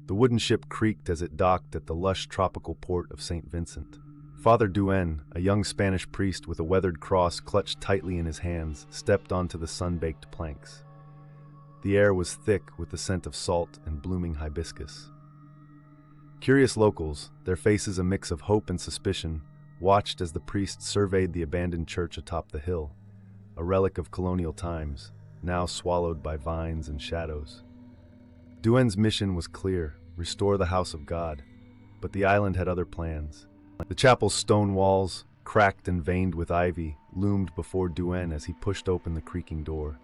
The wooden ship creaked as it docked at the lush tropical port of Saint Vincent. Father Duenn, a young Spanish priest with a weathered cross clutched tightly in his hands, stepped onto the sun-baked planks. The air was thick with the scent of salt and blooming hibiscus. Curious locals, their faces a mix of hope and suspicion, watched as the priest surveyed the abandoned church atop the hill, a relic of colonial times, now swallowed by vines and shadows. Duenn's mission was clear: restore the house of God, but the island had other plans. The chapel's stone walls, cracked and veined with ivy, loomed before Duenn as he pushed open the creaking door.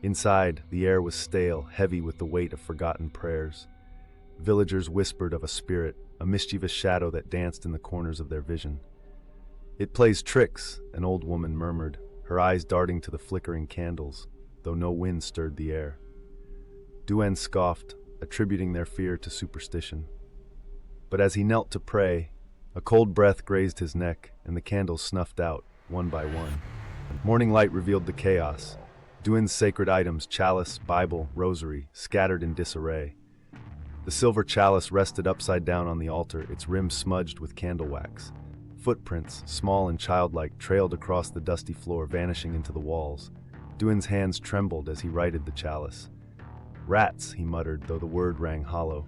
Inside, the air was stale, heavy with the weight of forgotten prayers. Villagers whispered of a spirit, a mischievous shadow that danced in the corners of their vision. "It plays tricks," an old woman murmured, her eyes darting to the flickering candles, though no wind stirred the air. Duenn scoffed, attributing their fear to superstition. But as he knelt to pray, a cold breath grazed his neck, and the candles snuffed out, one by one. Morning light revealed the chaos. Duenn's sacred items, chalice, Bible, rosary, scattered in disarray. The silver chalice rested upside down on the altar, its rim smudged with candle wax. Footprints, small and childlike, trailed across the dusty floor, vanishing into the walls. Duenn's hands trembled as he righted the chalice. "Rats," he muttered, though the word rang hollow.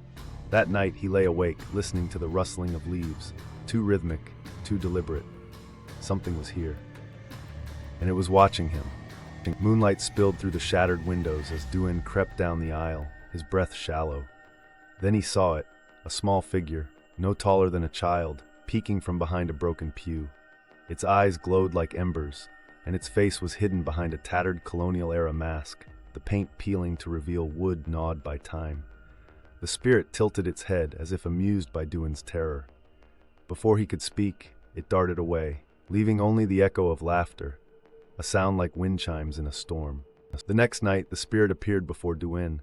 That night he lay awake, listening to the rustling of leaves, too rhythmic, too deliberate. Something was here, and it was watching him. Moonlight spilled through the shattered windows as Duenn crept down the aisle, his breath shallow. Then he saw it, a small figure, no taller than a child, peeking from behind a broken pew. Its eyes glowed like embers, and its face was hidden behind a tattered colonial-era mask, the paint peeling to reveal wood gnawed by time. The spirit tilted its head as if amused by Duenn's terror. Before he could speak, it darted away, leaving only the echo of laughter, a sound like wind chimes in a storm. The next night, the spirit appeared before Duenn,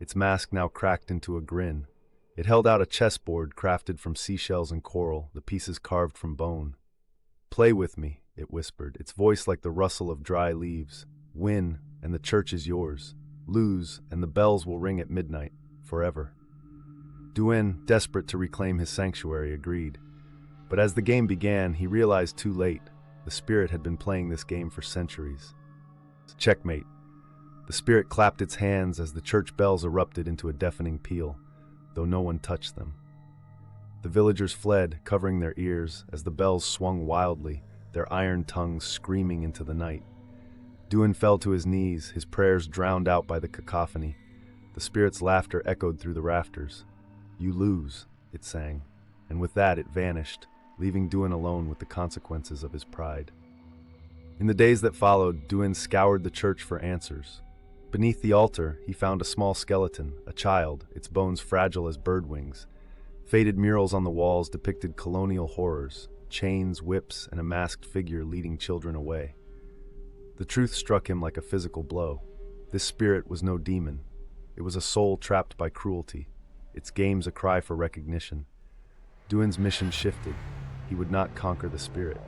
its mask now cracked into a grin. It held out a chessboard crafted from seashells and coral, the pieces carved from bone. "Play with me," it whispered, its voice like the rustle of dry leaves. "Win, and the church is yours. Lose, and the bells will ring at midnight, forever." Duenn, desperate to reclaim his sanctuary, agreed. But as the game began, he realized too late, the spirit had been playing this game for centuries. Checkmate. The spirit clapped its hands as the church bells erupted into a deafening peal, though no one touched them. The villagers fled, covering their ears, as the bells swung wildly, their iron tongues screaming into the night. Duenn fell to his knees, his prayers drowned out by the cacophony. The spirit's laughter echoed through the rafters. "You lose," it sang, and with that it vanished, leaving Duenn alone with the consequences of his pride. In the days that followed, Duenn scoured the church for answers. Beneath the altar, he found a small skeleton, a child, its bones fragile as bird wings. Faded murals on the walls depicted colonial horrors, chains, whips, and a masked figure leading children away. The truth struck him like a physical blow. This spirit was no demon. It was a soul trapped by cruelty, its games a cry for recognition. Duenn's mission shifted. He would not conquer the spirit.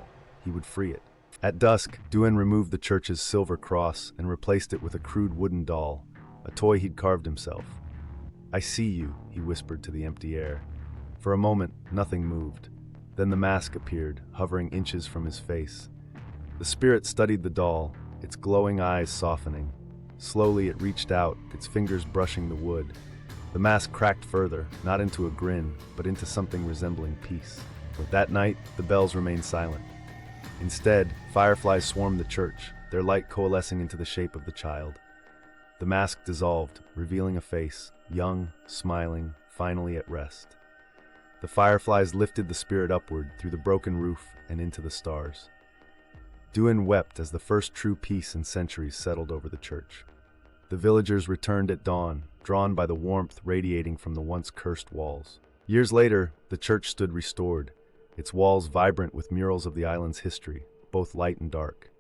He would free it. At dusk, Duenn removed the church's silver cross and replaced it with a crude wooden doll, a toy he'd carved himself. "I see you," he whispered to the empty air. For a moment, nothing moved. Then the mask appeared, hovering inches from his face. The spirit studied the doll, its glowing eyes softening. Slowly it reached out, its fingers brushing the wood. The mask cracked further, not into a grin, but into something resembling peace. That night, the bells remained silent. Instead, fireflies swarmed the church, their light coalescing into the shape of the child. The mask dissolved, revealing a face, young, smiling, finally at rest. The fireflies lifted the spirit upward, through the broken roof and into the stars. Duenn wept as the first true peace in centuries settled over the church. The villagers returned at dawn, drawn by the warmth radiating from the once cursed walls. Years later, the church stood restored, its walls vibrant with murals of the island's history, both light and dark.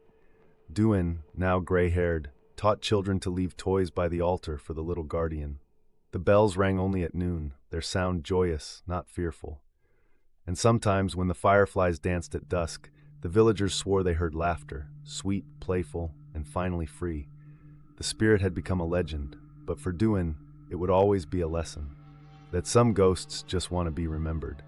Duenn, now gray-haired, taught children to leave toys by the altar for the little guardian. The bells rang only at noon, their sound joyous, not fearful. And sometimes, when the fireflies danced at dusk, the villagers swore they heard laughter, sweet, playful, and finally free. The spirit had become a legend, but for Duenn, it would always be a lesson. that some ghosts just want to be remembered.